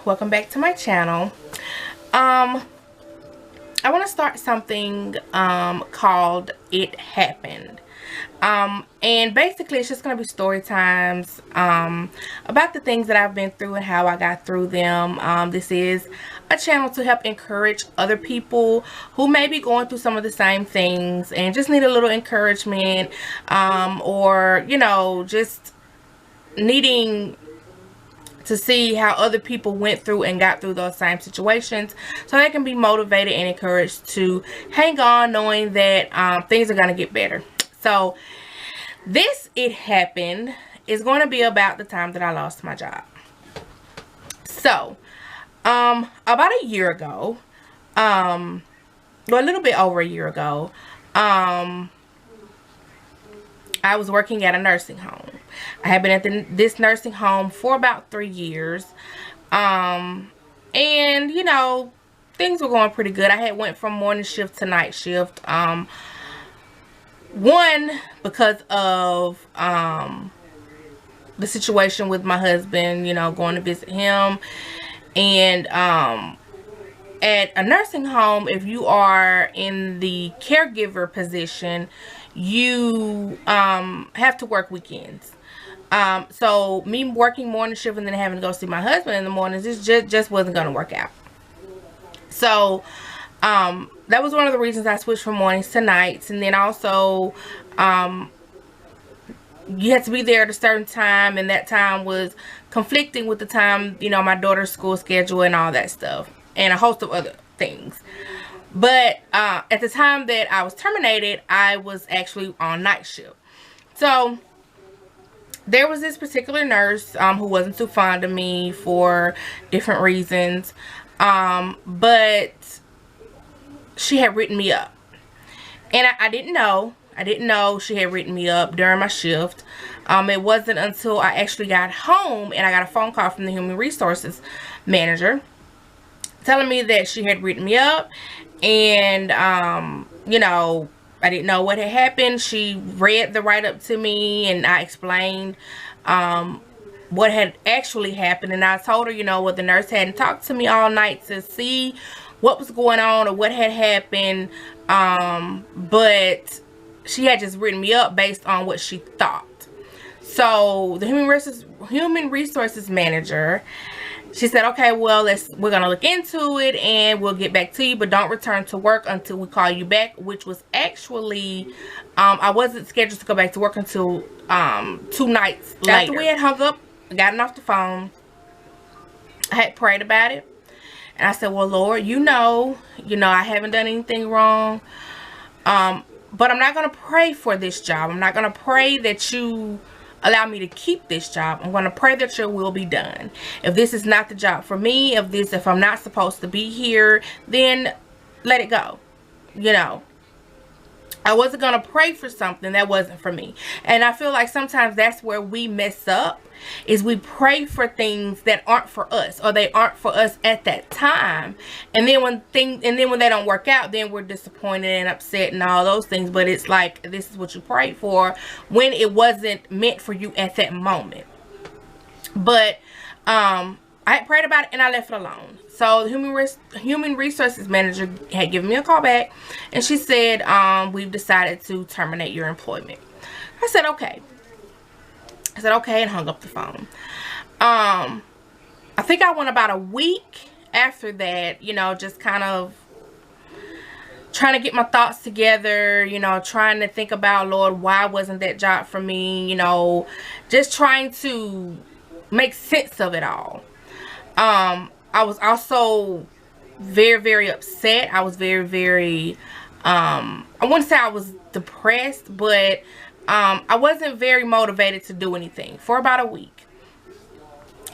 Welcome back to my channel. I want to start something called It Happened. And basically it's just going to be story times about the things that I've been through and how I got through them. This is a channel to help encourage other people who may be going through some of the same things and just need a little encouragement, or you know, just needing to see how other people went through and got through those same situations, so they can be motivated and encouraged to hang on, knowing that things are going to get better. So this It Happened is going to be about the time that I lost my job. So about a year ago, well, a little bit over a year ago, I was working at a nursing home. I had been at this nursing home for about 3 years. And, you know, things were going pretty good. I had went from morning shift to night shift. One, because of the situation with my husband, you know, going to visit him. And at a nursing home, if you are in the caregiver position, you have to work weekends. So me working morning shift and then having to go see my husband in the mornings, it just wasn't going to work out. So that was one of the reasons I switched from mornings to nights. And then also you had to be there at a certain time, and that time was conflicting with the time, you know, my daughter's school schedule and all that stuff, and a host of other things. But at the time that I was terminated, I was actually on night shift. So there was this particular nurse who wasn't too fond of me for different reasons, but she had written me up, and I didn't know. I didn't know she had written me up during my shift. It wasn't until I actually got home and I got a phone call from the human resources manager telling me that she had written me up. And you know, I didn't know what had happened. She read the write-up to me, and I explained what had actually happened. And I told her, you know, what the nurse hadn't talked to me all night to see what was going on or what had happened, but she had just written me up based on what she thought. So the human resources manager, she said, okay, well, we're gonna look into it and we'll get back to you, but don't return to work until we call you back. Which was actually I wasn't scheduled to go back to work until 2 nights later. After we had hung up, gotten off the phone, I had prayed about it, and I said, well, Lord, you know I haven't done anything wrong, but I'm not gonna pray for this job. I'm not gonna pray that you allow me to keep this job. I'm going to pray that your will be done. If this is not the job for me, if I'm not supposed to be here, then let it go. You know, I wasn't going to pray for something that wasn't for me. And I feel like sometimes that's where we mess up, is we pray for things that aren't for us, or they aren't for us at that time. And then when they don't work out, then we're disappointed and upset and all those things. But it's like, this is what you prayed for when it wasn't meant for you at that moment. But I had prayed about it and I left it alone. So the human resources manager had given me a call back, and she said, we've decided to terminate your employment. I said, okay. And hung up the phone. I think I went about a week after that, you know, just kind of trying to get my thoughts together, you know, trying to think about, Lord, why wasn't that job for me, you know, just trying to make sense of it all. I was also very, very upset. I was very, very, I wouldn't say I was depressed, but I wasn't very motivated to do anything for about a week.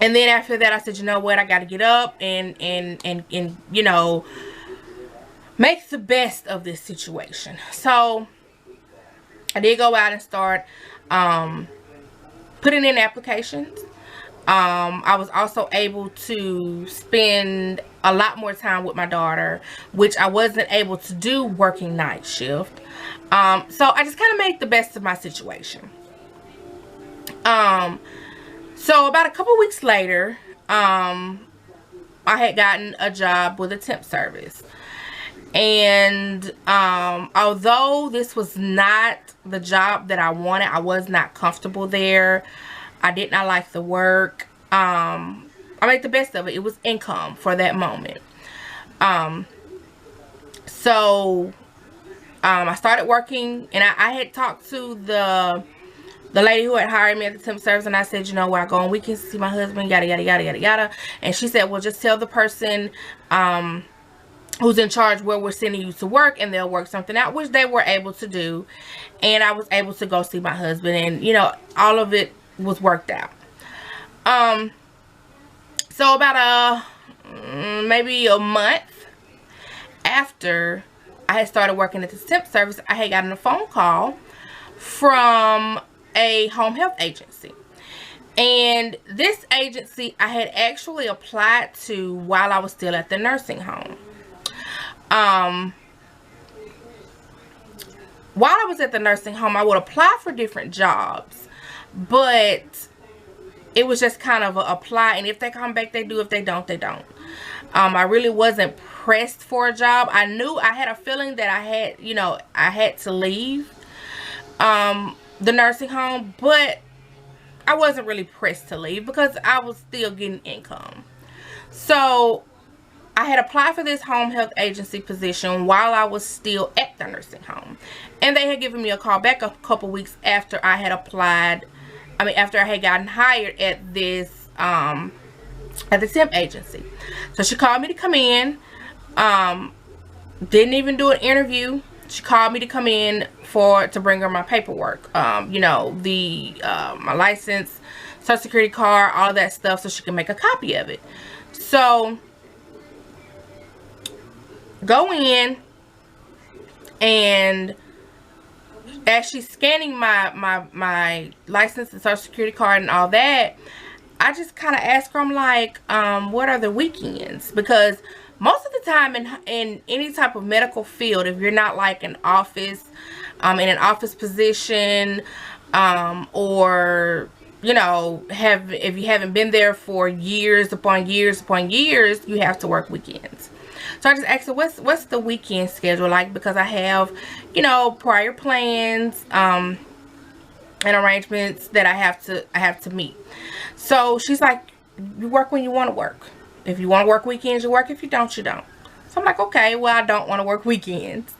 And then after that, I said, you know what, I got to get up and you know, make the best of this situation. So I did go out and start putting in applications. I was also able to spend a lot more time with my daughter, which I wasn't able to do working night shift. So I just kind of made the best of my situation. So about a couple weeks later, I had gotten a job with a temp service. And although this was not the job that I wanted, I was not comfortable there. I did not like the work. I made the best of it. It was income for that moment. So I started working, and I had talked to the lady who had hired me at the temp service, and I said, you know, where I go on weekends to see my husband, yada yada yada yada yada. And she said, well, just tell the person who's in charge where we're sending you to work, and they'll work something out, which they were able to do. And I was able to go see my husband, and you know, all of it was worked out. So about maybe a month after I had started working at the temp service, I had gotten a phone call from a home health agency. And this agency I had actually applied to while I was still at the nursing home. While I was at the nursing home, I would apply for different jobs, but it was just kind of a apply, and if they come back, they do. If they don't, they don't. I really wasn't pressed for a job. I knew, I had a feeling that I had, you know, I had to leave the nursing home, but I wasn't really pressed to leave because I was still getting income. So I had applied for this home health agency position while I was still at the nursing home, and they had given me a call back a couple weeks after I had applied. I mean, after I had gotten hired at this at the temp agency. So she called me to come in. Didn't even do an interview. She called me to come in to bring her my paperwork. You know, my license, Social Security card, all of that stuff, so she can make a copy of it. So go in, and as she's scanning my license and Social Security card and all that, I just kind of asked her, I'm like, what are the weekends? Because most of the time in any type of medical field, if you're not like an office, in an office position, or, you know, if you haven't been there for years upon years upon years, you have to work weekends. So I just asked her, what's the weekend schedule like? Because I have, you know, prior plans and arrangements that I have to meet. So she's like, you work when you want to work. If you want to work weekends, you work. If you don't, you don't. So I'm like, okay, well, I don't want to work weekends.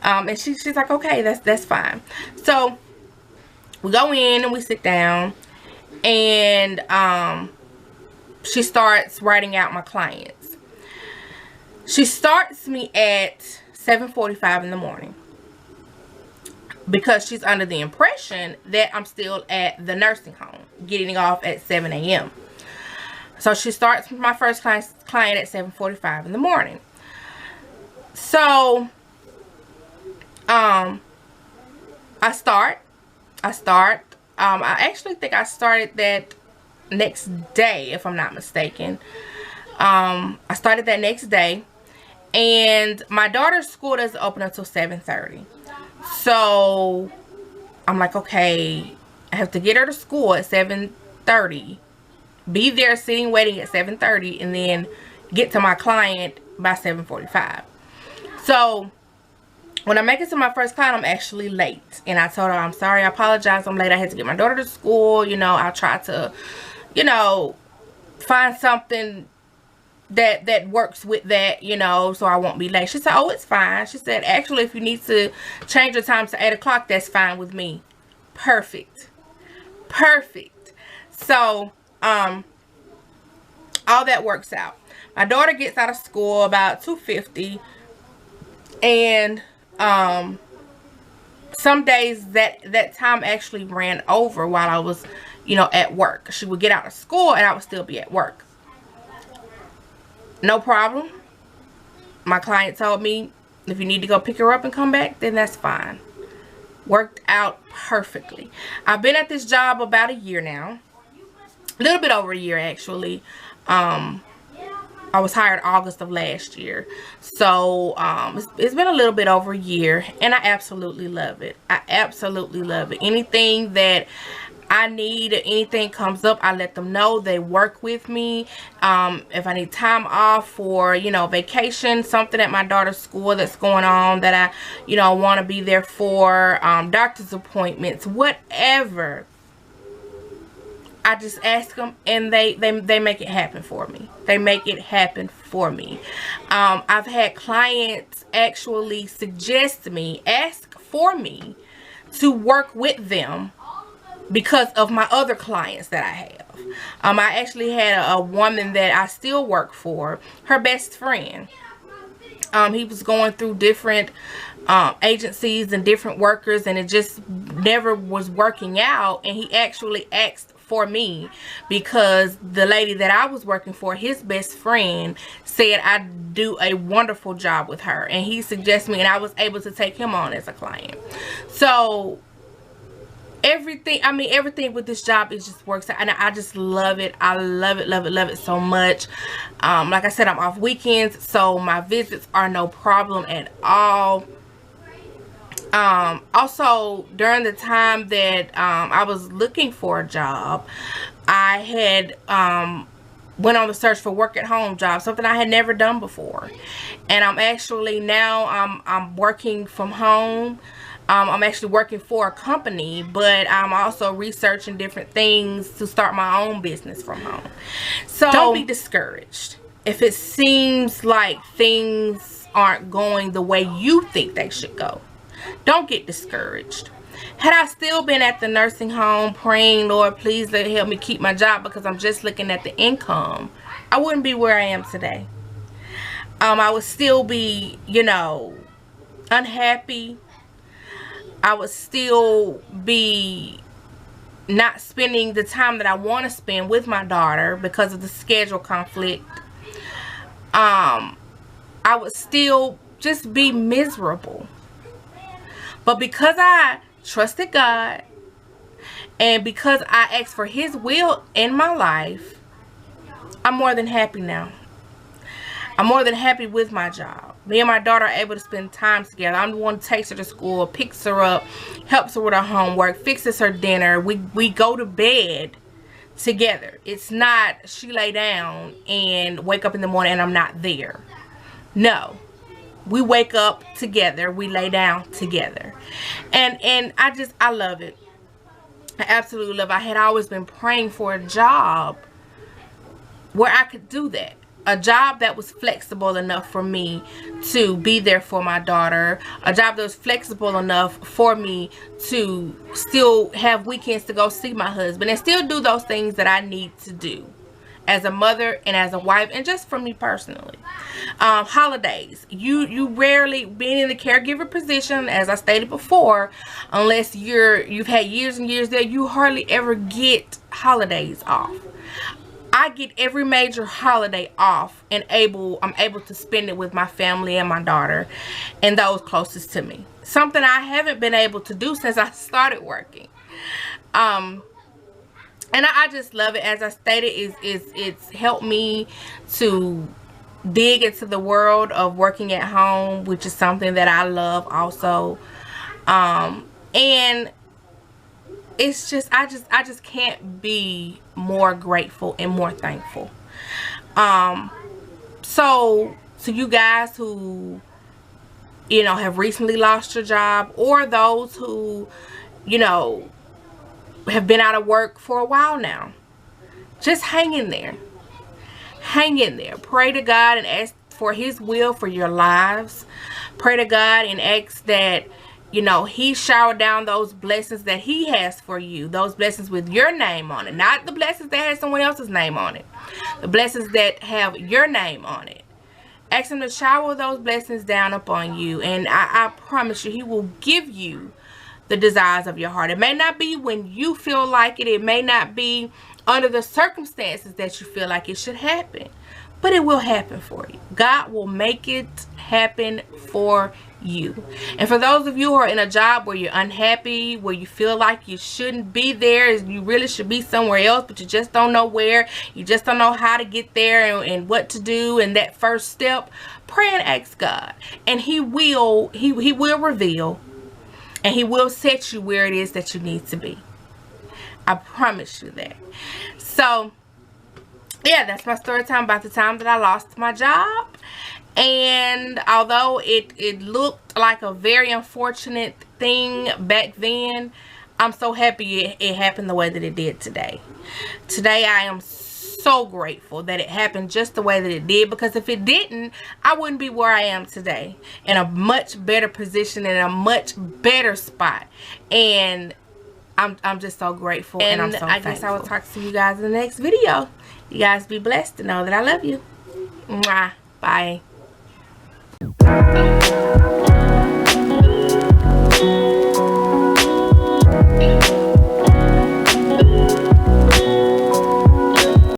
And she's like, okay, that's fine. So we go in and we sit down, and she starts writing out my clients. She starts me at 7:45 in the morning because she's under the impression that I'm still at the nursing home, getting off at 7 a.m. So she starts my first client at 7:45 in the morning. So I start. I actually think I started that next day, if I'm not mistaken. I started that next day. And my daughter's school doesn't open until 7:30. So I'm like, okay, I have to get her to school at 7:30. Be there sitting waiting at 7:30, and then get to my client by 7:45. So when I make it to my first client, I'm actually late. And I told her, I'm sorry, I apologize, I'm late. I had to get my daughter to school. You know, I'll try to, you know, find something that works with that, you know, so I won't be late. She said, oh, it's fine. She said, actually, if you need to change the time to 8 o'clock, that's fine with me. Perfect. Perfect. So all that works out. My daughter gets out of school about 2:50, and some days that time actually ran over while I was, you know, at work. She would get out of school and I would still be at work. No problem. My client told me, if you need to go pick her up and come back, then that's fine. Worked out perfectly. I've been at this job about a year now. A little bit over a year, actually. I was hired August of last year. So it's been a little bit over a year, and I absolutely love it. I absolutely love it. Anything that I need, or anything comes up, I let them know. They work with me. If I need time off for, you know, vacation, something at my daughter's school that's going on that I, you know, want to be there for, doctor's appointments, whatever, I just ask them, and they make it happen for me. They make it happen for me. I've had clients actually suggest me, ask for me to work with them because of my other clients that I have. I actually had a woman that I still work for, her best friend. He was going through different agencies and different workers, and it just never was working out, and he actually asked for me because the lady that I was working for, his best friend, said I do a wonderful job with her, and he suggested me, and I was able to take him on as a client. So everything, I mean, everything with this job, it just works out, and I just love it. I love it, love it, love it so much. Like I said, I'm off weekends, so my visits are no problem at all. Also, during the time that I was looking for a job, I had went on the search for work at home job, something I had never done before. And I'm actually now I'm working from home. I'm actually working for a company, but I'm also researching different things to start my own business from home. So don't be discouraged if it seems like things aren't going the way you think they should go. Don't get discouraged. Had I still been at the nursing home praying, Lord, please help me keep my job because I'm just looking at the income, I wouldn't be where I am today. I would still be, you know, unhappy. I would still be not spending the time that I want to spend with my daughter because of the schedule conflict. I would still just be miserable. But because I trusted God, and because I asked for His will in my life, I'm more than happy now. I'm more than happy with my job. Me and my daughter are able to spend time together. I'm the one who takes her to school, picks her up, helps her with her homework, fixes her dinner. We go to bed together. It's not she lay down and wake up in the morning and I'm not there. No. We wake up together. We lay down together. And I love it. I absolutely love it. I had always been praying for a job where I could do that. A job that was flexible enough for me to be there for my daughter. A job that was flexible enough for me to still have weekends to go see my husband and still do those things that I need to do as a mother and as a wife, and just for me personally. Holidays, you rarely, being in the caregiver position, as I stated before, unless you've had years and years there, you hardly ever get holidays off. I get every major holiday off, and I'm able to spend it with my family and my daughter and those closest to me. Something I haven't been able to do since I started working. And I just love it. As I stated, it's helped me to dig into the world of working at home, which is something that I love also. And it's just, I just can't be more grateful and more thankful. So to you guys who, you know, have recently lost your job, or those who, you know, have been out of work for a while now, just hang in there. Hang in there. Pray to God and ask for His will for your lives. Pray to God and ask that, you know, He shower down those blessings that He has for you. Those blessings with your name on it. Not the blessings that has someone else's name on it. The blessings that have your name on it. Ask Him to shower those blessings down upon you. And I promise you, He will give you the desires of your heart. It may not be when you feel like it. It may not be under the circumstances that you feel like it should happen. But it will happen for you. God will make it happen for you. And for those of you who are in a job where you're unhappy, where you feel like you shouldn't be there, you really should be somewhere else, but you just don't know where, you just don't know how to get there and what to do, and that first step, pray and ask God, and he will reveal, and he will set you where it is that you need to be. I promise you that. So yeah, that's my story time about the time that I lost my job. And although it looked like a very unfortunate thing back then, I'm so happy it happened the way that it did today. Today I am so grateful that it happened just the way that it did, because if it didn't, I wouldn't be where I am today, in a much better position, in a much better spot. And I'm just so grateful, and I'm so thankful. I guess I will talk to you guys in the next video. You guys be blessed to know that I love you. Mwah. Bye.